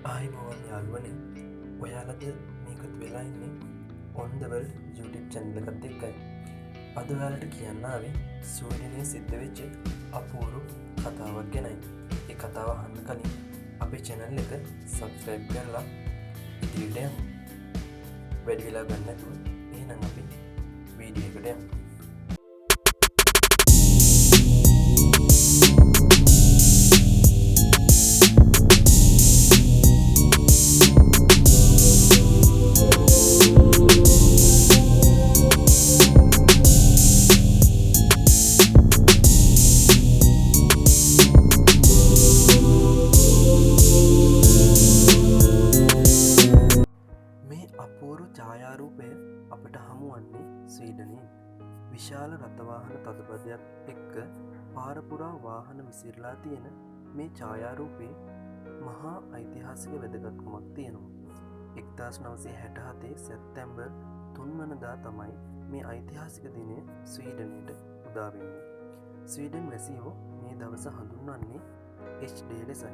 ආයිබෝවන් යාළුවනේ ඔයාලද මේකත් වෙලා ඉන්නේ on the world YouTube channel එකත් එක්කයි. අද ඔයාලට කියන්නාවේ ස්වීඩනයේ සිද්ධ වෙච්ච අපූරු කතාවක් ගැනයි. ඒ කතාව අහන්න කලින් අපේ channel එක subscribe කරලා ඉදිරියට යමු. වැඩි වෙලා ගන්න නැතුව එහෙනම් අපි වීඩියෝ එකට යමු. අපූරු ඡායාරූපය අපට හමුවන්නේ ස්වීඩනයෙන්. විශාල රථවාහන තදබදයක් එක්ක පාරපුරා වාහන විසිරලා තියෙන මේ ඡායාරූපේ මහා ඓතිහාසික වැදගත්කමක් තියෙනවා. 1967 සැප්තැම්බර් 3 වනදා තමයි මේ ඓතිහාසික දිනය ස්වීඩනයට උදා වෙන්නේ. ස්වීඩන් වැසියෝ මේ දවස හඳුන්වන්නේ H-Day ලෙසයි.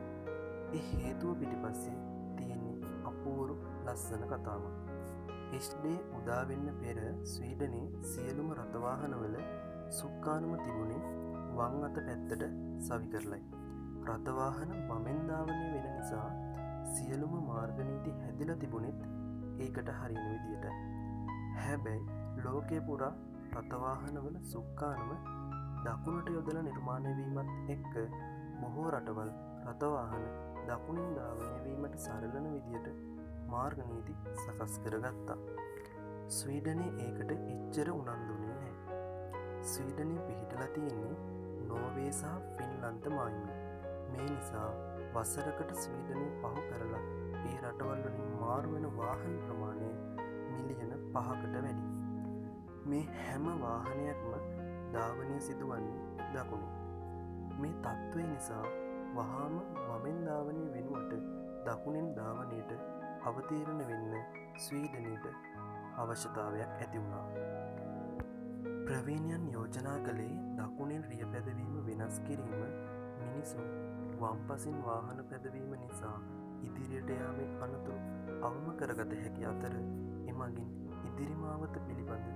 ඒ හේතුව පිටිපස්සේ තියෙන්නේ අපූරු ලස්සන කතාවක්. H-Day උදා වෙන්න පෙර ස්වීඩනයේ සියලුම රථවාහනවල සුක්කානුම තිබුණේ වම් අත පැත්තට සවි කරලයි. රථවාහන වමෙන් ධාවනය වෙන නිසා සියලුම මාර්ග නීති හැදිලා තිබුණෙත් ඒකට හරියන විදියට. හැබැයි ලෝකයේ පුරා රථවාහනවල සුක්කානුම දකුණට යොදලා නිර්මාණය වීමත් එක්ක බොහෝ රටවල් රථවාහන දකුණින් ධාවනය වීමට සරලන විදියට මාර්ග නීති සකස් කරගත්තා. ස්වීඩනයේ ඒකට එච්චර උනන්දුනේ නැහැ. ස්වීඩනයේ පිහිටලා තියෙන්නේ නෝර්වේ සහ ෆින්ලන්ත මායිමේ. මේ නිසා වසරකට ස්වීඩනය පහු කරලා ඒ රටවල් වලින් මාරු වෙන වාහන ප්‍රමාණය මිලියන 5කට වැඩි. මේ හැම වාහනයක්ම ධාවනය සිදුවන්නේ දකුණින්. මේ තත්ත්වය නිසා වහාම වමෙන් ධාවනය වෙනුවට දකුණෙන් ධාවනයට අවතීර්ණ වෙන්න ස්වීඩනයට අවශ්‍යතාවයක් ඇති වුණා. ප්‍රවීණයන් යෝජනා කළේ දකුණෙන් රිය පැදවීම වෙනස් කිරීම මිනිසුන් වම්පසින් වාහන පැදවීම නිසා ඉදිරියට යාමේ අනතුරු අවම කරගත හැකි අතර එමගින් ඉදිරි මාවත පිළිබඳ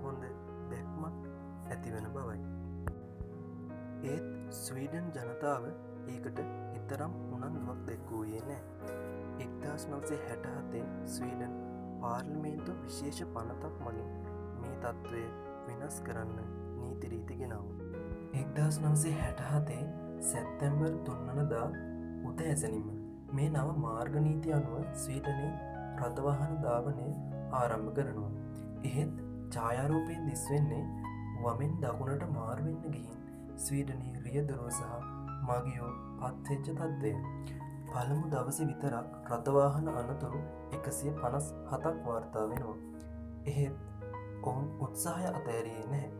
හොඳ දැක්මක් ඇතිවන බවයි. ඒත් ස්වීඩන් ජනතාව ඒකට එතරම් උනන්දුවක් දැක්වූයේ නැහැ. 1967 ස්වීඩන් පාර්ලිමේන්තු විශේෂ පනතක් මගින් මේ තත්ත්වය වෙනස් කරන්න නීති රීති ගෙනාවා. 1967 සැප්තැම්බර් 3 වනදා උදෑසනින්ම මේ නව මාර්ග නීති අනුව ස්වීඩනයේ රථවාහන ධාවනය ආරම්භ කරනවා. එහෙත් ඡායාරූපයෙන් දිස්වෙන්නේ වමෙන් දකුණට මාරු වෙන්න ගිහින් ස්වීඩනයේ රියදුරෝ සහ මගියෝ පත්වෙච්ච තත්ත්වය. පළමු දවසේ විතරක් රථවාහන අනතුරු 157ක් වාර්තා වෙනවා. එහෙත් ඔවුන් උත්සාහය අතෑරියේ නැහැ.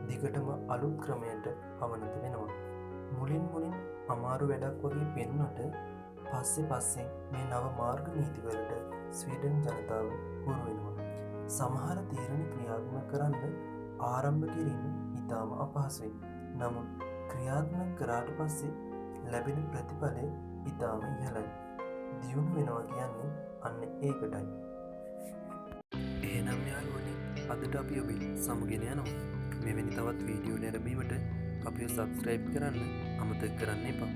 දිගටම අලුත් ක්‍රමයට අවනත වෙනවා. මුලින් අමාරු වැඩක් වගේ පෙනුනට පස්සේ මේ නව මාර්ග නීතිවලට ස්වීඩන් ජනතාව හුරු වෙනවා. සමහර තීරණ ක්‍රියාත්මක කරන්න ආරම්භ කිරීම ඉතාම අපහසුයි. නමුත් ක්‍රියාත්මක කරාට පස්සේ ලැබෙන ප්‍රතිඵලය ඉතාම ඉහළයි. දියුණු වෙනවා කියන්නේ අන්න ඒකටයි. එහෙනම් යාළුවනේ අදට අපි ඔබ සමුගෙන යනවා. මෙවැනි තවත් වීඩියෝ නැරඹීමට අපිව සබ්ස්ක්‍රයිබ් කරන්න අමතක කරන්න එපා.